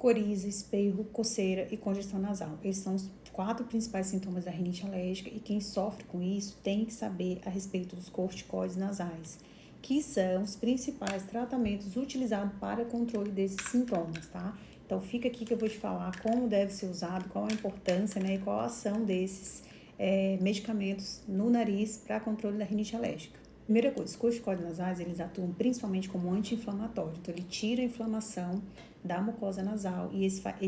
coriza, espirro, coceira e congestão nasal. Esses são os 4 principais sintomas da rinite alérgica e quem sofre com isso tem que saber a respeito dos corticoides nasais, que são os principais tratamentos utilizados para controle desses sintomas, tá? Então fica aqui que eu vou te falar como deve ser usado, qual a importância, né, e qual a ação desses medicamentos no nariz para controle da rinite alérgica. Primeira coisa, os corticoides nasais, eles atuam principalmente como anti-inflamatório, então ele tira a inflamação da mucosa nasal e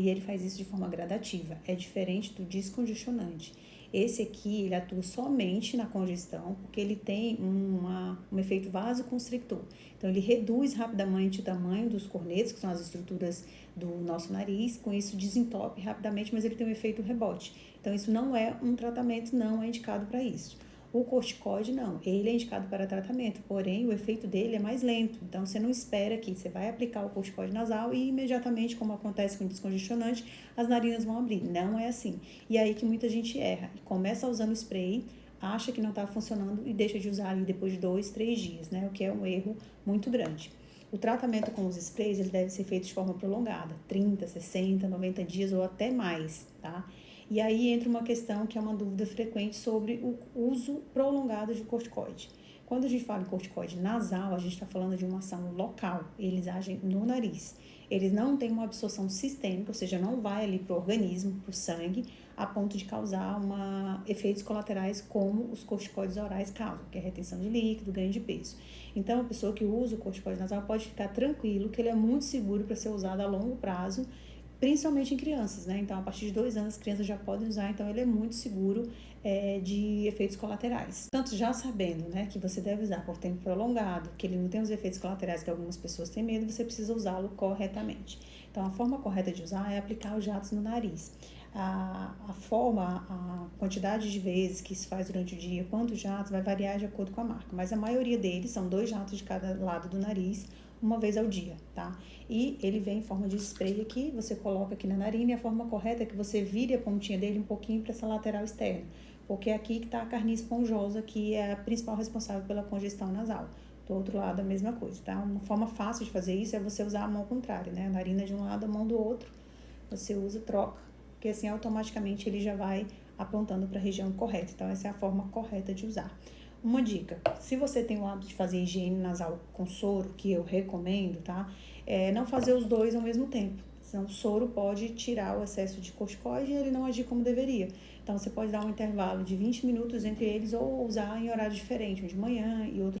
ele faz isso de forma gradativa, é diferente do descongestionante. Esse aqui, ele atua somente na congestão, porque ele tem um efeito vasoconstrictor. Então, ele reduz rapidamente o tamanho dos cornetos, que são as estruturas do nosso nariz, com isso desentope rapidamente, mas ele tem um efeito rebote. Então, isso não é um tratamento, não é indicado para isso. O corticoide não, ele é indicado para tratamento, porém o efeito dele é mais lento, então você não espera que você vai aplicar o corticoide nasal e imediatamente, como acontece com o descongestionante, as narinas vão abrir, não é assim. E aí que muita gente erra, começa usando spray, acha que não está funcionando e deixa de usar ali depois de 2, 3 dias, né, o que é um erro muito grande. O tratamento com os sprays, ele deve ser feito de forma prolongada, 30, 60, 90 dias ou até mais, tá? E aí entra uma questão que é uma dúvida frequente sobre o uso prolongado de corticoide. Quando a gente fala em corticoide nasal, a gente está falando de uma ação local, eles agem no nariz. Eles não têm uma absorção sistêmica, ou seja, não vai ali para o organismo, para o sangue, a ponto de causar efeitos colaterais como os corticoides orais causam, que é retenção de líquido, ganho de peso. Então, a pessoa que usa o corticoide nasal pode ficar tranquilo que ele é muito seguro para ser usado a longo prazo, principalmente em crianças, né? Então, a partir de 2 anos, as crianças já podem usar, então ele é muito seguro de efeitos colaterais. Tanto já sabendo, né, que você deve usar por tempo prolongado, que ele não tem os efeitos colaterais que algumas pessoas têm medo, você precisa usá-lo corretamente. Então, a forma correta de usar é aplicar os jatos no nariz. A quantidade de vezes que se faz durante o dia, quantos jatos, vai variar de acordo com a marca, mas a maioria deles são 2 jatos de cada lado do nariz, uma vez ao dia, tá? E ele vem em forma de spray aqui, você coloca aqui na narina e a forma correta é que você vire a pontinha dele um pouquinho para essa lateral externa, porque é aqui que está a carne esponjosa, que é a principal responsável pela congestão nasal. Do outro lado, a mesma coisa, tá? Uma forma fácil de fazer isso é você usar a mão contrária, né? A narina de um lado, a mão do outro, você usa, troca, porque assim automaticamente ele já vai apontando para a região correta. Então, essa é a forma correta de usar. Uma dica, se você tem o hábito de fazer higiene nasal com soro, que eu recomendo, tá? Não fazer os dois ao mesmo tempo, senão o soro pode tirar o excesso de corticoide e ele não agir como deveria. Então, você pode dar um intervalo de 20 minutos entre eles ou usar em horário diferente, um de manhã e outro